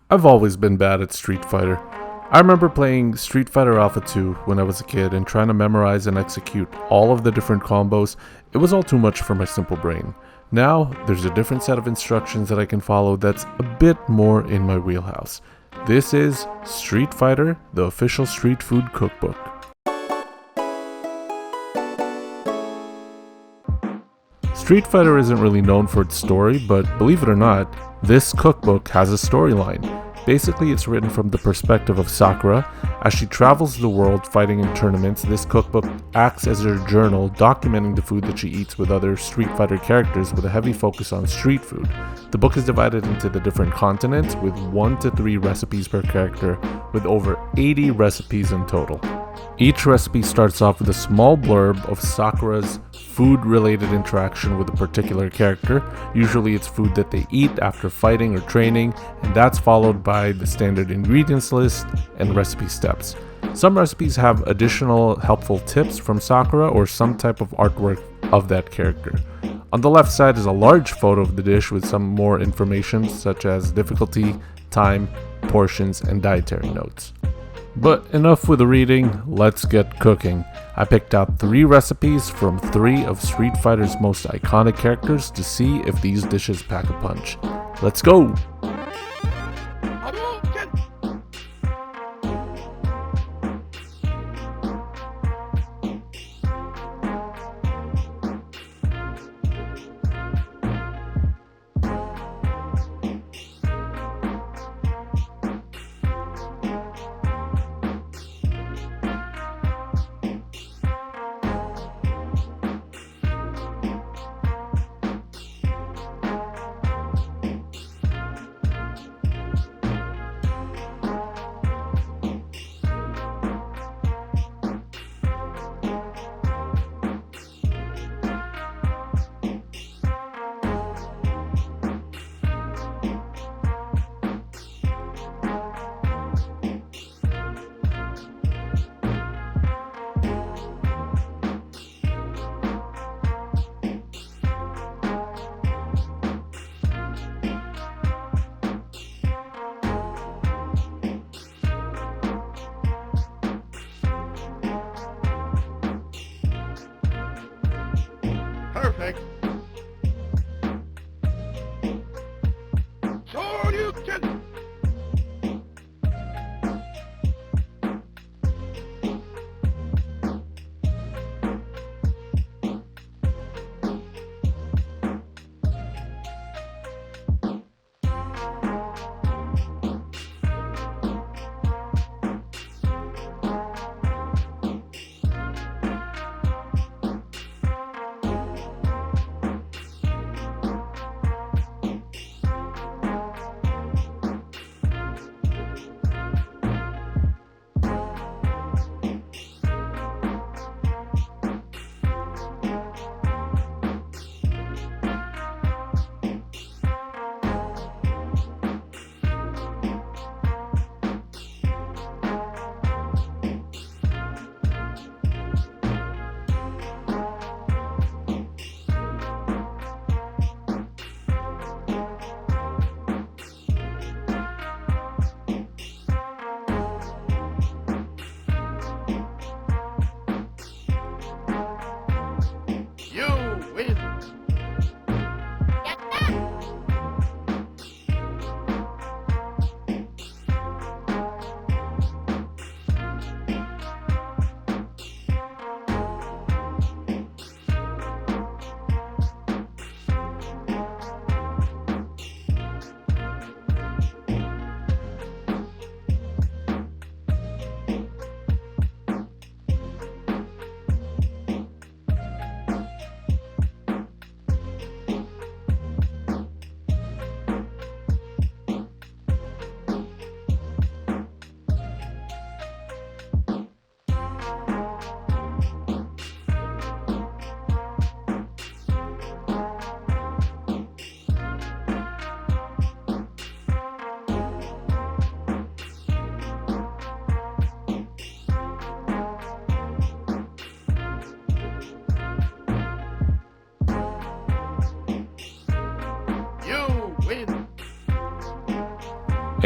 I've always been bad at Street Fighter. I remember playing Street Fighter Alpha 2 when I was a kid and trying to memorize and execute all of the different combos. It was all too much for my simple brain. Now, there's a different set of instructions that I can follow that's a bit more in my wheelhouse. This is Street Fighter, the official street food cookbook. Street Fighter isn't really known for its story, but believe it or not, this cookbook has a storyline. Basically, it's written from the perspective of Sakura. As she travels the world fighting in tournaments, this cookbook acts as her journal, documenting the food that she eats with other Street Fighter characters with a heavy focus on street food. The book is divided into the different continents with 1 to 3 recipes per character, with over 80 recipes in total. Each recipe starts off with a small blurb of Sakura's food-related interaction with a particular character. Usually it's food that they eat after fighting or training, and that's followed by the standard ingredients list and recipe steps. Some recipes have additional helpful tips from Sakura or some type of artwork of that character. On the left side is a large photo of the dish with some more information such as difficulty, time, portions, and dietary notes. But enough with the reading, let's get cooking. I picked out 3 recipes from 3 of Street Fighter's most iconic characters to see if these dishes pack a punch. Let's go!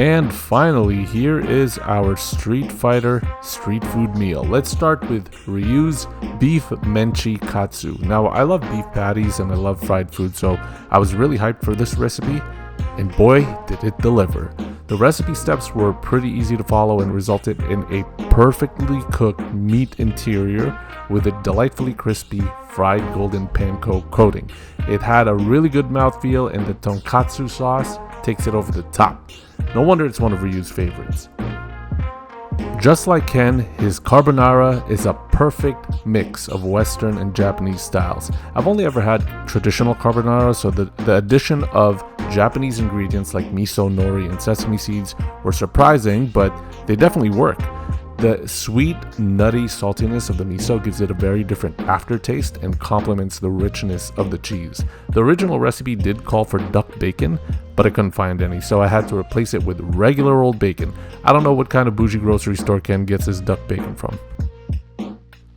And finally, here is our Street Fighter street food meal. Let's start with Ryu's beef menchi katsu. Now, I love beef patties and I love fried food, so I was really hyped for this recipe, and boy, did it deliver. The recipe steps were pretty easy to follow and resulted in a perfectly cooked meat interior with a delightfully crispy fried golden panko coating. It had a really good mouthfeel, and the tonkatsu sauce takes it over the top. No wonder it's one of Ryu's favorites. Just like Ken, his carbonara is a perfect mix of Western and Japanese styles. I've only ever had traditional carbonara, so the addition of Japanese ingredients like miso, nori, and sesame seeds were surprising, but they definitely work. The sweet, nutty saltiness of the miso gives it a very different aftertaste and complements the richness of the cheese. The original recipe did call for duck bacon, but I couldn't find any, so I had to replace it with regular old bacon. I don't know what kind of bougie grocery store Ken gets his duck bacon from.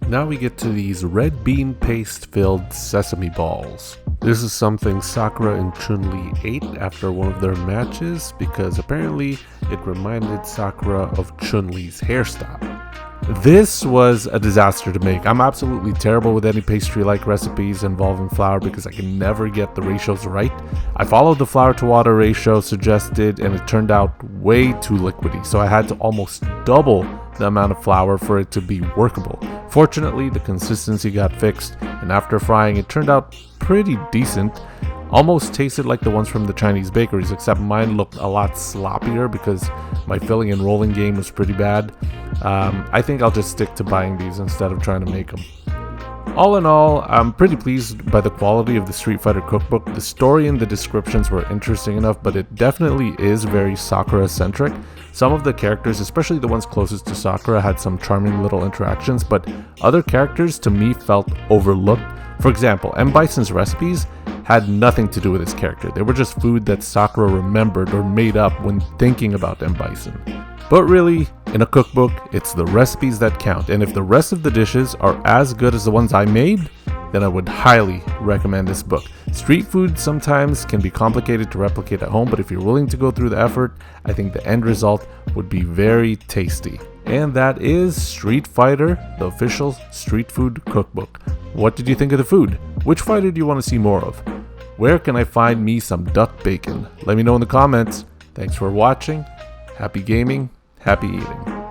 Now we get to these red bean paste filled sesame balls. This is something Sakura and Chun-Li ate after one of their matches because apparently it reminded Sakura of Chun-Li's hairstyle. This was a disaster to make. I'm absolutely terrible with any pastry-like recipes involving flour because I can never get the ratios right. I followed the flour to water ratio suggested and it turned out way too liquidy, so I had to almost double the amount of flour for it to be workable. Fortunately, the consistency got fixed, and after frying it turned out pretty decent. Almost tasted like the ones from the Chinese bakeries, except mine looked a lot sloppier because my filling and rolling game was pretty bad. I think I'll just stick to buying these instead of trying to make them. All in all, I'm pretty pleased by the quality of the Street Fighter Cookbook. The story and the descriptions were interesting enough, but it definitely is very Sakura-centric. Some of the characters, especially the ones closest to Sakura, had some charming little interactions, but other characters to me felt overlooked. For example, M. Bison's recipes had nothing to do with his character. They were just food that Sakura remembered or made up when thinking about M. Bison. But really, in a cookbook, it's the recipes that count, and if the rest of the dishes are as good as the ones I made, then I would highly recommend this book. Street food sometimes can be complicated to replicate at home, but if you're willing to go through the effort, I think the end result would be very tasty. And that is Street Fighter, the official street food cookbook. What did you think of the food? Which fighter do you want to see more of? Where can I find me some duck bacon? Let me know in the comments. Thanks for watching. Happy gaming. Happy eating.